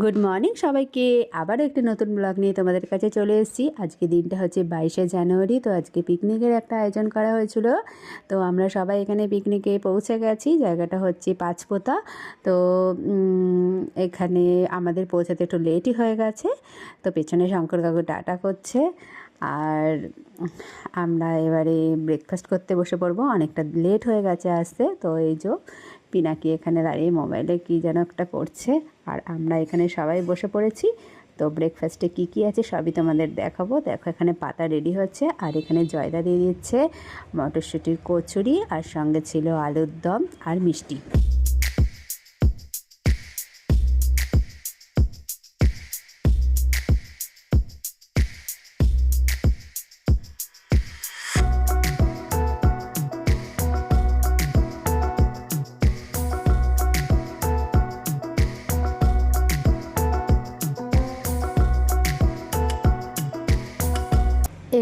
Good morning সবাইকে। আবারও একটি নতুন ব্লগ নিয়ে তোমাদের কাছে চলে এসেছি। আজকে দিনটা হচ্ছে 22শে জানুয়ারি। তো আজকে পিকনিকের একটা আয়োজন করা হয়েছিল। তো আমরা সবাই এখানে পিকনিকে পৌঁছে গেছি। জায়গাটা হচ্ছে পাঁচপোতা। তো এখানে আমাদের পৌঁছাতে একটু লেটই হয়ে গেছে। তো পেছনে শঙ্কর কাকু টাটা করছে। আর আমরা এবারে ব্রেকফাস্ট করতে বসে পড়বো। অনেকটা লেট হয়ে গেছে আসতে। তো এই যে পিনাকি এখানে দাঁড়িয়ে মোবাইলে কী যেন একটা করছে। আর আমরা এখানে সবাই বসে পড়েছি। তো ব্রেকফাস্টে কী কী আছে সবই তোমাদের দেখাবো। দেখো এখানে পাতা রেডি হচ্ছে, আর এখানে জয়দা দিয়ে দিচ্ছে মটরশুঁটির কচুরি, আর সঙ্গে ছিল আলুর দম আর মিষ্টি।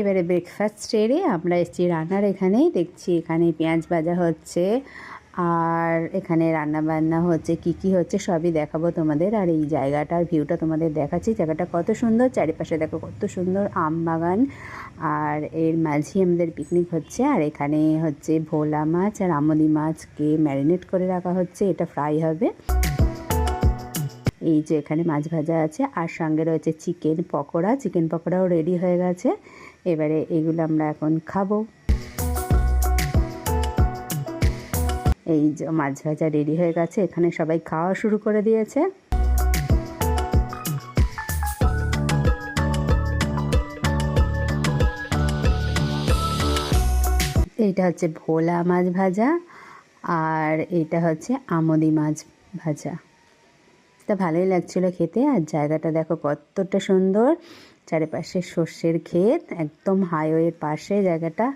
এবারে ব্রেকফাস্ট সেরে আমরা এসেছি রান্নার এখানেই। দেখছি এখানে পেঁয়াজ ভাজা হচ্ছে, আর এখানে রান্না বান্না হচ্ছে, কি হচ্ছে সবই দেখাবো তোমাদের। আর এই জায়গাটার ভিউটা তোমাদের দেখাচ্ছি। জায়গাটা কত সুন্দর, চারিপাশে দেখো কত সুন্দর আম বাগান, আর এর মাঝে আমাদের পিকনিক হচ্ছে। আর এখানে হচ্ছে ভোলা মাছ আর আমলি মাছকে ম্যারিনেট করে রাখা হচ্ছে, এটা ফ্রাই হবে। এই যে এখানে মাছ ভাজা আছে, আর সঙ্গে রয়েছে চিকেন পকোড়া। চিকেন পকোড়াও রেডি হয়ে গেছে। এবারে এগুলো আমরা এখন খাবো। এই যে মাছ ভাজা রেডি হয়ে গেছে, এখানে সবাই খাওয়া শুরু করে দিয়েছে। এইটা হচ্ছে ভোলা মাছ ভাজা, আর এইটা হচ্ছে আমদি মাছ ভাজা। তা ভালোই লাগছিল খেতে। আর জায়গাটা দেখো কতটা সুন্দর, চারিপাশে সর্ষের ক্ষেত, একদম হাইওয়ের পাশে জায়গাটা।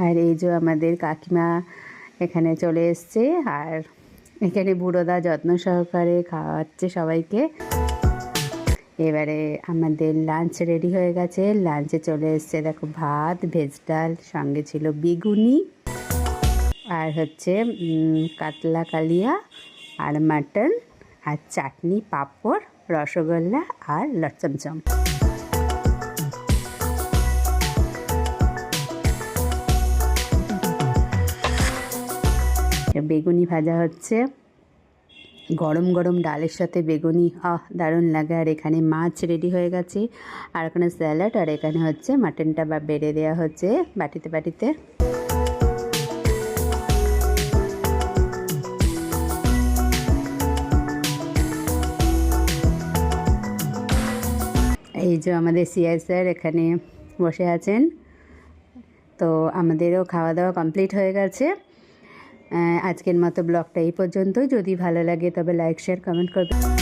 আর এই যে আমাদের কাকিমা এখানে চলে এসছে, আর এখানে বুড়োদা যত্ন সহকারে খাওয়াচ্ছে সবাইকে। এবারে আমাদের লাঞ্চ রেডি হয়ে গেছে। লাঞ্চে চলে এসছে দেখো ভাত, ভেজ ডাল, সঙ্গে ছিল বেগুনি, আর হচ্ছে কাতলা কালিয়া, আর মাটন, আর চাটনি, পাঁপড়, রসগোল্লা, আর লটচমচম। বেগুনি ভাজা হচ্ছে, গরম গরম ডালের সাথে বেগুনি, দারুণ লাগে। আর এখানে মাছ রেডি হয়ে গেছে, আর এখানে স্যালাড, আর এখানে হচ্ছে মাটনটা বেড়ে দেওয়া হচ্ছে বাটিতে বাটিতে। এই যে আমাদের সিআই স্যার এখানে বসে আছেন। তো আমাদেরও খাওয়া দাওয়া কমপ্লিট হয়ে গেছে। আজকের মতো ব্লগটা এই পর্যন্তই। যদি ভালো লাগে তবে লাইক শেয়ার কমেন্ট করবে।